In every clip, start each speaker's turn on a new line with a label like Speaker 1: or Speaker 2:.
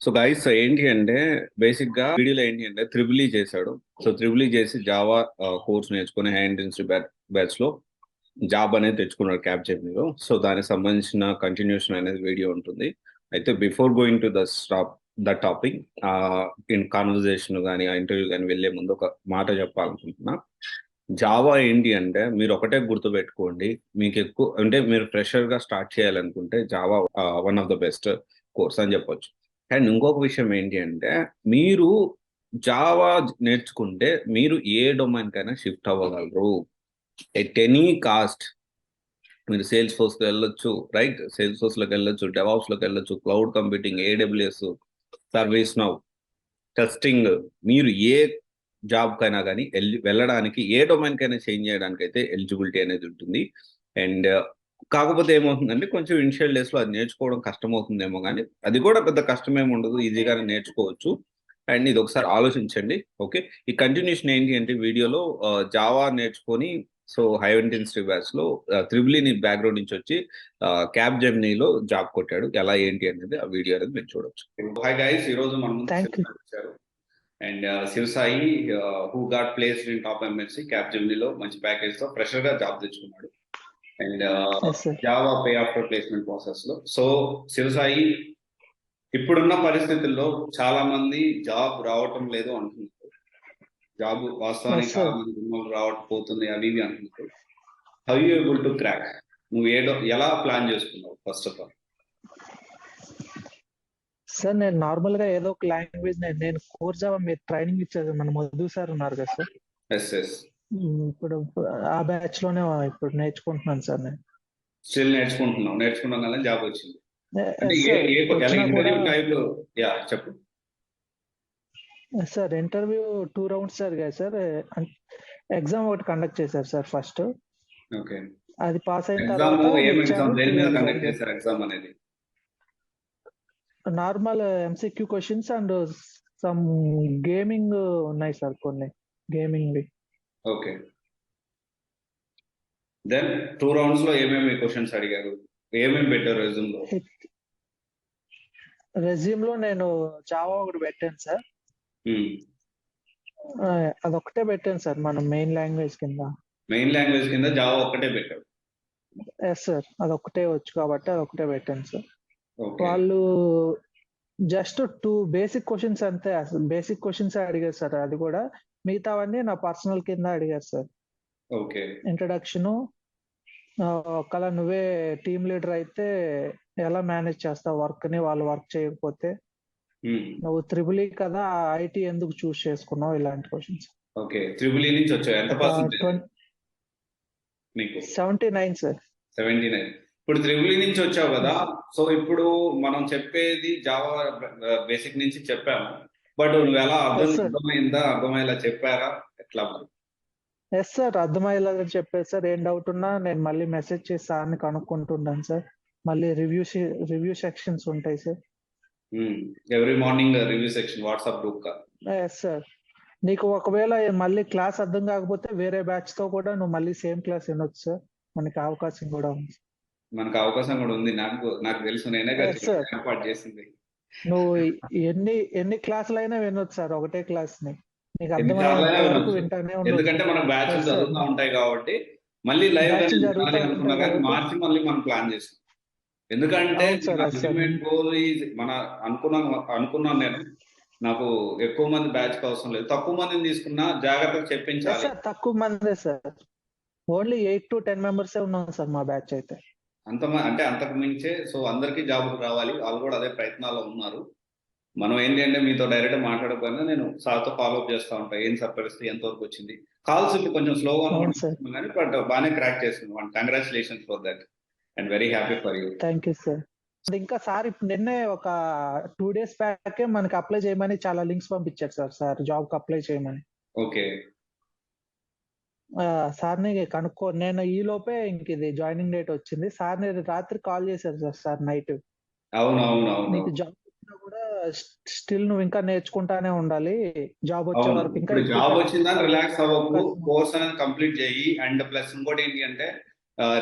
Speaker 1: So guys ఏంటి అంటే basic గా వీడియోలో ఏంటి అంటే త్రిబుల్ చేశాడు. సో త్రిబుల్ చేసి జావా కోర్స్ నేర్చుకుని హ్యాండ్ ఇన్స్టి బ్యాచ్ లో జాబ్ అనేది తెచ్చుకున్నాడు క్యాప్ జెమినీలో. సో దానికి సంబంధించిన కంటిన్యూషన్ అనేది వీడియో ఉంటుంది. అయితే before going to the topic in conversation కానీ ఆ ఇంటర్వ్యూ కానీ వెళ్లే ముందు ఒక మాట చెప్పాలనుకుంటున్నా. జావా ఏంటి అంటే మీరు ఒకటే గుర్తుపెట్టుకోండి, మీకు ఎక్కువ అంటే మీరు ఫ్రెషర్ గా స్టార్ట్ చేయాలనుకుంటే Java one of the best course అని చెప్పొచ్చు. అండ్ ఇంకొక విషయం ఏంటి అంటే మీరు జావా నేర్చుకుంటే మీరు ఏ డొమైన్ కైనా షిఫ్ట్ అవ్వగలరు ఎట్ ఎనీ కాస్ట్. మీరు సేల్స్ ఫోర్స్కి వెళ్ళొచ్చు, రైట్? సేల్స్ ఫోర్స్లోకి వెళ్ళొచ్చు, డెవాప్స్లోకి వెళ్ళొచ్చు, cloud computing, AWS, service now, testing. మీరు ఏ జాబ్ కైనా కానీ వెళ్ళడానికి, ఏ డొమైన్ కైనా చేంజ్ చేయడానికి అయితే ఎలిజిబిలిటీ అనేది ఉంటుంది. అండ్ కాకపోతే ఏమవుతుందంటే కొంచెం ఇనిషియల్ డేస్ లో అది నేర్చుకోవడం కష్టం అవుతుందేమో, కానీ అది కూడా పెద్ద కష్టమేమి ఉండదు, ఈజీగానే నేర్చుకోవచ్చు. అండ్ ఇది ఒకసారి ఆలోచించండి. ఓకే, ఈ కంటిన్యూషన్ ఏంటి అంటే వీడియోలో జావా నేర్చుకొని సో హై ఇంటెన్సిటీ బ్యాచ్ లో త్రిబుల్ బ్యాక్గ్రౌండ్ నుంచి వచ్చి క్యాప్ జెమినీలో జాబ్ కొట్టాడు. ఎలా ఏంటి అనేది ఆ వీడియో అనేది మీరు చూడొచ్చు. హాయ్ గైస్, ఈ రోజు మనం వచ్చారు and Shivasai who got placed in top MSc cap జెమినీలో మంచి ప్యాకేజ్ తో ఫ్రెషర్ గా జాబ్ తెచ్చుకున్నాడు. అండ్ జావా పే ఆఫ్టర్ ప్లేస్మెంట్ ప్రాసెస్ లో. సో శివసాయి ఇప్పుడున్న పరిస్థితుల్లో చాలా మంది జాబ్ రావటం లేదు అంటున్నారు. జాబ్ వాస్తవానికి చాలా మంది గుమ్మలు రావకపోతుంది అవి ఇవి అంటున్నారు. How you able to crack? నువ్వు ఎలా ప్లాన్ చేసుకున్నావు ఫస్ట్ ఆఫ్ ఆల్?
Speaker 2: సార్ నేను నార్మల్ గా ఏదో ఒక లాంగ్వేజ్ నేను కోర్ జావా మీరు ట్రైనింగ్ ఇచ్చారు, మన మధు సార్ ఉన్నారు కదా సార్. ఇప్పుడు ఆ బ్యాచ్ లోనే ఇప్పుడు నేర్చుకుంటున్నాను సార్. నేను
Speaker 1: స్టిల్ నేర్చుకుంటున్నాం కదా, జాబ్ వచ్చింది. చెప్పు
Speaker 2: సార్. ఇంటర్వ్యూ 2 రౌండ్స్ సార్ కదా సార్. ఎగ్జామ్ ఒకటి కండక్ట్ చేశారు సార్ ఫస్ట్.
Speaker 1: ఓకే,
Speaker 2: అది పాస్ అయిన తర్వాత normal MCQ questions and some gaming ఉన్నాయి సార్, కొన్ని గేమింగ్.
Speaker 1: ఓకే, దెన్ 2 రౌండ్స్ లో ఏమేమి క్వశ్చన్స్ అడిగారు, ఏమేమి పెట్టారు రెజ్యూమ్ లో?
Speaker 2: రెజ్యూమ్ లో నేను జావా ఒకటి పెట్టాను సార్. అదొక్కటే పెట్టాను సార్. మనం మెయిన్ లాంగ్వేజ్ కింద
Speaker 1: జావా ఒక్కటే పెట్టారు.
Speaker 2: ఎస్ సార్, అదొక్కటే వచ్చు కాబట్టి అదొక్కటే పెట్టాను సార్. వాళ్ళు జస్ట్ 2 బేసిక్ క్వశ్చన్స్ అంతే, అసలు బేసిక్ క్వశ్చన్స్ అడిగారు సార్. అది కూడా మిగతావన్నీ నా పర్సనల్ కింద అడిగారు సార్.
Speaker 1: ఓకే,
Speaker 2: ఇంట్రడక్షన్, ఒకవేళ నువ్వే టీమ్ లీడర్ అయితే ఎలా మేనేజ్ చేస్తావు వర్క్ ని, వాళ్ళు వర్క్ చేయకపోతే, నువ్వు త్రిబుల్ కదా ఐటీ ఎందుకు చూస్ చేసుకున్నావు, ఇలాంటి క్వశ్చన్స్.
Speaker 1: ఓకే, త్రిబుల్ నుంచి వచ్చావు. ఎంత పర్సెంటేజ్ మీకు?
Speaker 2: 79 సార్.
Speaker 1: 79. ఇప్పుడు త్రిబుల్ నుంచి వచ్చావు కదా, సో ఇప్పుడు మనం చెప్పేది జావా బేసిక్ నుంచి చెప్పాము, బట్ నువ్వు ఎలా అర్థమయ్యేలా చెప్పారా, ఎట్లా మరి?
Speaker 2: ఎస్ సార్, అర్థమయ్యేలా చెప్పారు సార్. ఏం డౌట్ ఉన్నా నేను మళ్ళీ మెసేజ్ చేసి సార్ని కనుక్కుంటున్నాను సార్. మళ్ళీ రివ్యూ సెక్షన్స్ ఉంటాయి sir.
Speaker 1: Every morning review section WhatsApp group కా?
Speaker 2: Yes sir. నీకు ఒకవేళ మళ్ళీ క్లాస్ అర్థం కాకపోతే వేరే బ్యాచ్ తో కూడా నువ్వు మళ్ళీ సేమ్ క్లాస్ వినొచ్చు సార్. మనకి అవకాశం కూడా ఉంది.
Speaker 1: నాకు తెలుసు, నేనే ఏర్పాటు చేసింది.
Speaker 2: నువ్వు ఎన్ని క్లాసులు అయినా వినొచ్చు సార్, ఒకటే క్లాస్ ని నీకు అర్థమయ్యేంత వరకు వింటానే ఉండొచ్చు.
Speaker 1: ఎందుకంటే మన బ్యాచ్ జరుగుతూ ఉంటాయి కాబట్టి మళ్ళీ లైవ్ మార్చి మళ్ళీ మనం ప్లాన్ చేస్తాం. ఎందుకంటే మన అనుకున్నాను నేను, నాకు ఎక్కువ మంది బ్యాచ్ అవసరం లేదు, తక్కువ మందిని తీసుకున్నా జాగ్రత్తగా చెప్పించాలి.
Speaker 2: తక్కువ మంది సార్, ఓన్లీ 8 to 10 మెంబర్స్ ఉన్నాం సార్ మా బ్యాచ్ అయితే.
Speaker 1: అంతకు మించే. సో అందరికీ జాబులు రావాలి, వాళ్ళు కూడా అదే ప్రయత్నాల్లో ఉన్నారు. మనం ఏంటి అంటే మీతో డైరెక్ట్ మాట్లాడకపోయినా నేను సార్తో ఫాలోఅప్ చేస్తూ ఉంటాను, ఏం సార్ పరిస్థితి, ఎంతవరకు వచ్చింది. కాల్స్ కొంచెం స్లోగా ఉంటుంది కానీ బట్ బాగానే క్రాక్ చేస్తున్నాం. Congratulations for that and very happy for you.
Speaker 2: Thank you sir. ఇంకా సార్ ఇప్పుడు నిన్నే ఒక 2 days బ్యాక్ మనకి అప్లై చేయమని చాలా లింక్స్ పంపించారు సార్ జాబ్ కి అప్లై చేయమని.
Speaker 1: ఓకే,
Speaker 2: సార్ని కనుక్కో. నేను ఈ లోపే ఇంక ఇది జాయినింగ్ డేట్ వచ్చింది. సార్ని రాత్రి కాల్ చేశారు సార్ నైట్. నీకు జాబ్ వచ్చినా కూడా స్టిల్ నువ్వు ఇంకా నేర్చుకుంటానే ఉండాలి, జాబ్ వచ్చే వరకు. ఇంకా
Speaker 1: జాబ్ వచ్చిందా రిలాక్స్ అవ్వకు, కోర్స్ అనేది కంప్లీట్ చేయి. అండ్ ప్లస్ ఇంకోటి ఏంటి అంటే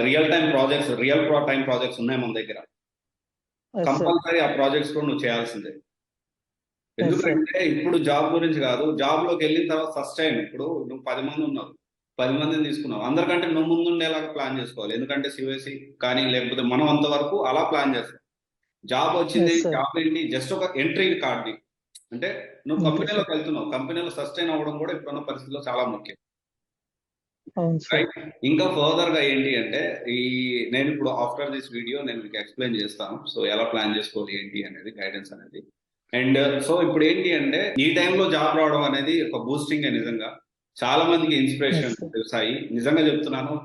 Speaker 1: రియల్ టైం ప్రాజెక్ట్స్ ఉన్నాయి మన దగ్గర, కంపల్సరీ ఆ ప్రాజెక్ట్స్ కూడా నువ్వు చేయాల్సిందే. ఎందుకంటే ఇప్పుడు జాబ్ గురించి కాదు, జాబ్ లోకి వెళ్ళిన తర్వాత ఫస్ట్ టైం ఇప్పుడు నువ్వు 10 మంది ఉన్నారు, 10 మందిని తీసుకున్నావు, అందరికంటే నువ్వు ముందుండేలాగా ప్లాన్ చేసుకోవాలి. ఎందుకంటే సివిఎస్సి కానీ లేకపోతే మనం అంతవరకు అలా ప్లాన్ చేస్తాం. జాబ్ వచ్చింది, జాబ్ ఏంటి, జస్ట్ ఒక ఎంట్రీ కార్డ్. అంటే నువ్వు కంపెనీలోకి వెళ్తున్నావు, కంపెనీలో సస్టైన్ అవ్వడం కూడా ఇప్పుడున్న పరిస్థితిలో చాలా ముఖ్యం. ఇంకా ఫర్దర్ గా ఏంటి అంటే నేను ఇప్పుడు ఆఫ్టర్ దిస్ వీడియో నేను మీకు ఎక్స్ప్లెయిన్ చేస్తాను. సో ఎలా ప్లాన్ చేసుకోవాలి ఏంటి అనేది, గైడెన్స్ అనేది. అండ్ సో ఇప్పుడు ఏంటి అంటే ఈ టైంలో జాబ్ రావడం అనేది ఒక బూస్టింగ్. నిజంగా చాలా మందికి ఇన్స్పిరేషన్ సాయి, నిజంగా చెప్తున్నాను.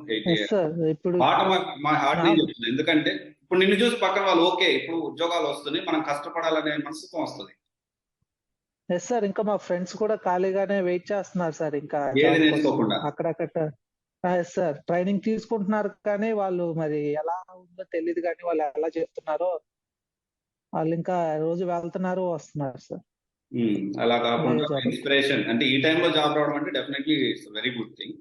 Speaker 1: మా హార్ట్ నుంచి చెప్తున్నాను. ఎందుకంటే ఇప్పుడు నిన్ను చూసి పక్కన వాళ్ళు ఓకే ఇప్పుడు ఉద్యోగాలు వస్తున్నాయి, మనం కష్టపడాలనే మనస్తత్వం వస్తుంది.
Speaker 2: ఎస్ సార్, ఇంకా మా ఫ్రెండ్స్ కూడా ఖాళీగానే వెయిట్ చేస్తున్నారు సార్. ఇంకా అక్కడక్కడ సార్ ట్రైనింగ్ తీసుకుంటున్నారు, కానీ వాళ్ళు మరి ఎలా ఉందో తెలియదు, కానీ వాళ్ళు ఎలా చెప్తున్నారో వాళ్ళు ఇంకా రోజు వెళ్తున్నారు వస్తున్నారు సార్.
Speaker 1: అలా కాకుండా ఇన్స్పిరేషన్ అంటే ఈ టైంలో జాబ్ రావడం అంటే definitely it's very good thing.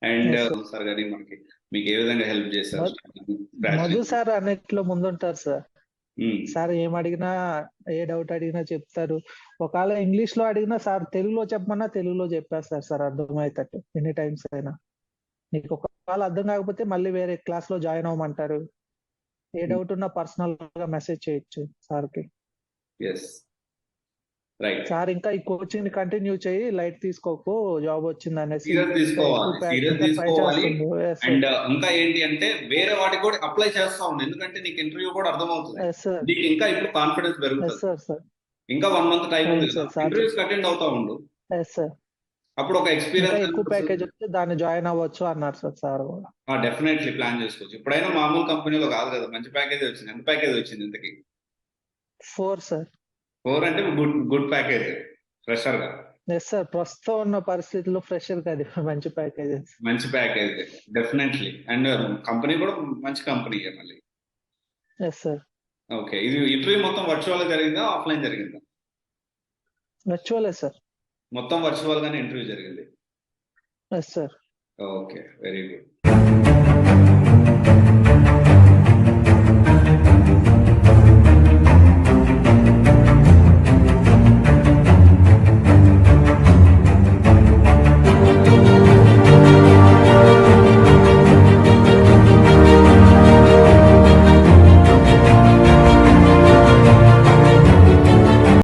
Speaker 1: And sir గానీ మనకి మీకు ఏ విధంగా హెల్ప్ చేశారు?
Speaker 2: మధు సార్ అన్నిట్లో ముందుంటారు సార్. సార్ ఏం అడిగినా, ఏ డౌట్ అడిగినా చెప్తారు. ఒకవేళ ఇంగ్లీష్ లో అడిగినా సార్ తెలుగులో చెప్పమన్నా తెలుగులో చెప్పేస్తారు సార్, అర్థమవుతాడు ఎన్ని టైమ్స్ అయినా. నీకు ఒకవేళ అర్థం కాకపోతే మళ్ళీ వేరే క్లాస్ లో జాయిన్ అవ్వమంటారు. ఏ డౌట్ ఉన్నా పర్సనల్ గా మెసేజ్ చేయొచ్చు సార్కి. సార్ ఇంకా ఈ కోచింగ్ కంటిన్యూ చేయి, లైట్ తీసుకోకు, జాబ్ వచ్చింది అనేసి.
Speaker 1: అండ్ ఇంకా ఏంటి అంటే వేరే వాటికి కూడా అప్లై చేస్తా ఉండు, ఎందుకంటే నీకు ఇంటర్వ్యూ కూడా అర్థమవుతుంది. నీకు ఇంకా ఇప్పుడు కాన్ఫిడెన్స్ పెరుగుతుంది. ఇంకా 1 month టైం ఉంది కదా, ఇంటర్వ్యూస్ అటెండ్ అవుతా ఉండు. అప్పుడు ఒక ఎక్స్పీరియన్స్
Speaker 2: ఎక్కువ ప్యాకేజ్ వస్తే దాన్ని జాయిన్ అవ్వచ్చు అన్నారు సార్. సార్
Speaker 1: డెఫినెట్లీ ప్లాన్ చేసుకోవచ్చు. ఇప్పుడైనా మామూలు కంపెనీలో కాదు కదా, మంచి ప్యాకేజ్ వచ్చింది. ఎంత ప్యాకేజ్ వచ్చింది ఇంతకి?
Speaker 2: 4 సార్.
Speaker 1: 4 అంటే గుడ్ ప్యాకేజ్ ఫ్రెషర్ గా.
Speaker 2: ఎస్ సార్, ప్రస్తుతం ఉన్న పరిస్థితుల్లో ఫ్రెషర్ గా అది మంచి ప్యాకేజ్
Speaker 1: డెఫినెట్లీ. అండ్ కంపెనీ కూడా మంచి కంపెనీ మళ్ళీ.
Speaker 2: Yes sir.
Speaker 1: ఓకే, ఇది ఇంటర్వ్యూ మొత్తం వర్చువల్ జరిగిందా, ఆఫ్లైన్ జరిగిందా?
Speaker 2: వర్చువలే సార్.
Speaker 1: మొత్తం వర్చువల్ గానే ఇంటర్వ్యూ జరిగింది.
Speaker 2: Yes sir.
Speaker 1: Okay, very good.